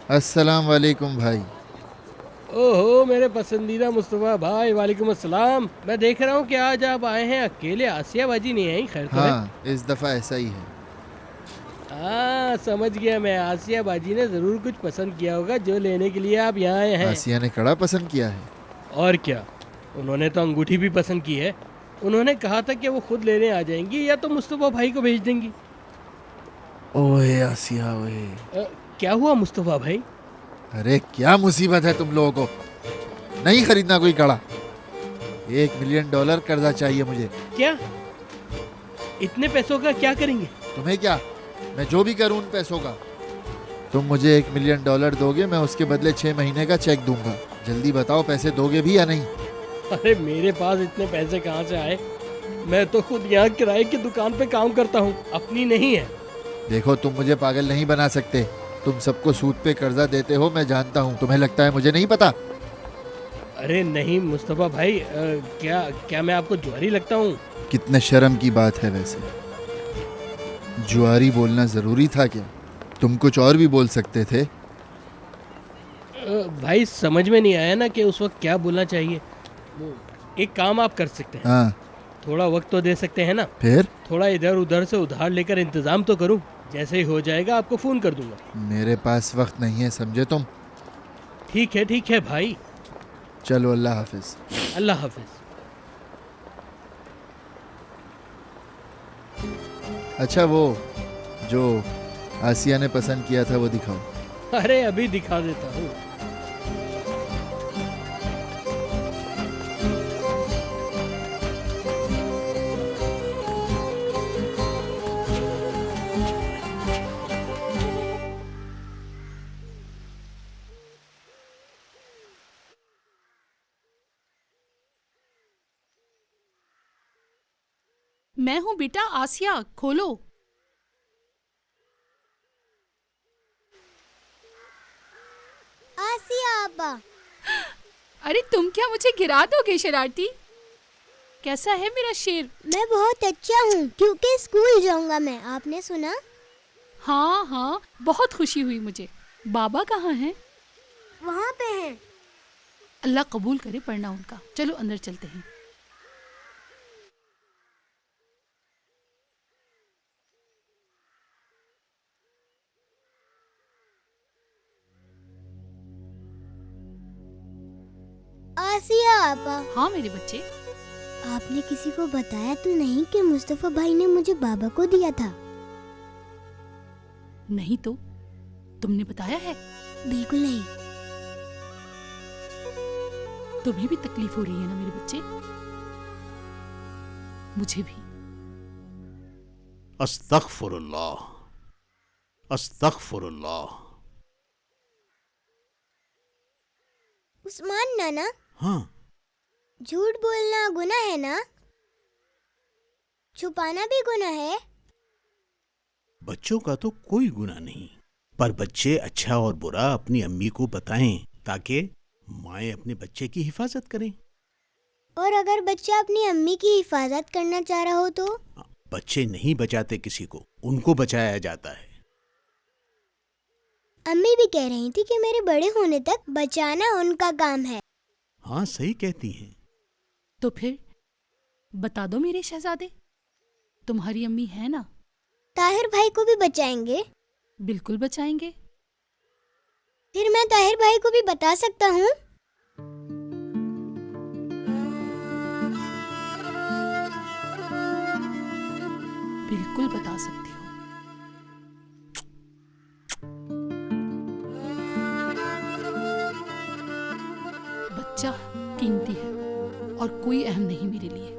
अस्सलाम वालेकुम भाई। ओहो मेरे पसंदीदा मुस्तफ़ा भाई, वालेकुम अस्सलाम। मैं देख रहा हूँ कि आज आप आए हैं अकेले, आसिया बाजी नहीं आई, खैर तो है? हाँ, इस दफ़ा ऐसा ही है। हाँ समझ गया मैं, आसिया बाजी ने ज़रूर कुछ पसंद किया होगा जो लेने के लिए आप यहाँ आए हैं। आसिया ने कड़ा पसंद किया है। और क्या, उन्होंने तो अंगूठी भी पसंद की है। उन्होंने कहा था कि वो खुद लेने आ जाएंगी या तो मुस्तफ़ा भाई को भेज देंगी। ओए आसिया ओए। अ, क्या हुआ मुस्तफ़ा भाई? अरे क्या मुसीबत है तुम लोगों को। नहीं खरीदना कोई कड़ा। $1 मिलियन कर्जा चाहिए मुझे। क्या? इतने पैसों का क्या करेंगे? तुम्हें क्या, मैं जो भी करूँ उन पैसों का। तुम मुझे $1 मिलियन दोगे, मैं उसके बदले 6 महीने का चेक दूंगा। जल्दी बताओ, पैसे दोगे भी या नहीं? अरे मेरे पास इतने पैसे कहाँ से आए? मैं तो खुद यहाँ किराए की दुकान पे काम करता हूँ, अपनी नहीं है। देखो, तुम मुझे पागल नहीं बना सकते। तुम सबको सूद पे कर्जा देते हो, मैं जानता हूँ। तुम्हें लगता है मुझे नहीं पता? अरे नहीं मुस्तफ़ा भाई, क्या क्या मैं आपको जुआरी लगता हूँ? कितने शर्म की बात है वैसे। जुआरी बोलना जरूरी था क्या? तुम कुछ और भी बोल सकते थे। भाई समझ में नहीं आया ना कि उस वक्त क्या बोलना चाहिए। वो, एक काम आप कर सकते हैं, हाँ, थोड़ा वक्त तो दे सकते हैं ना? फिर? थोड़ा इधर उधर से उधार लेकर इंतज़ाम तो करूँ। जैसे ही हो जाएगा आपको फ़ोन कर दूंगा। मेरे पास वक्त नहीं है, समझे तुम? ठीक है भाई। चलो, अल्लाह हाफिज। अल्लाह हाफिज़। अच्छा, वो जो आसिया ने पसंद किया था वो दिखाओ। अरे अभी दिखा देता हूँ। मैं हूँ बेटा, आसिया, खोलो। आसिया अब्बा। अरे तुम क्या मुझे गिरा दोगे शरारती? कैसा है मेरा शेर? मैं बहुत अच्छा हूँ क्योंकि स्कूल जाऊंगा मैं, आपने सुना? हाँ हाँ, बहुत खुशी हुई मुझे। बाबा कहाँ हैं? वहाँ पे हैं। अल्लाह कबूल करे पढ़ना उनका। चलो अंदर चलते हैं। आसिया अब्बा, हाँ मेरे बच्चे। आपने किसी को बताया तो नहीं कि मुस्तफा भाई ने मुझे बाबा को दिया था? नहीं तो तुमने बताया है? बिल्कुल नहीं। तुम्हें भी तकलीफ हो रही है ना मेरे बच्चे? मुझे भी। अस्तगफुरुल्लाह, अस्तगफुरुल्लाह। उस्मान नाना, हाँ, झूठ बोलना गुनाह है ना? छुपाना भी गुनाह है? बच्चों का तो कोई गुनाह नहीं, पर बच्चे अच्छा और बुरा अपनी अम्मी को बताएं ताकि माएं अपने बच्चे की हिफाजत करें। और अगर बच्चा अपनी अम्मी की हिफाजत करना चाह रहा हो तो? बच्चे नहीं बचाते किसी को, उनको बचाया जाता है। अम्मी भी कह रही थी कि मेरे बड़े होने तक बचाना उनका काम है। हाँ, सही कहती हैं। तो फिर बता दो मेरे शहजादे, तुम्हारी अम्मी है ना? ताहिर भाई को भी बचाएंगे? बिल्कुल बचाएंगे। फिर मैं ताहिर भाई को भी बता सकता हूँ? बिल्कुल बता सकती हो। बच्चा कीमती है और कोई अहम नहीं मेरे लिए।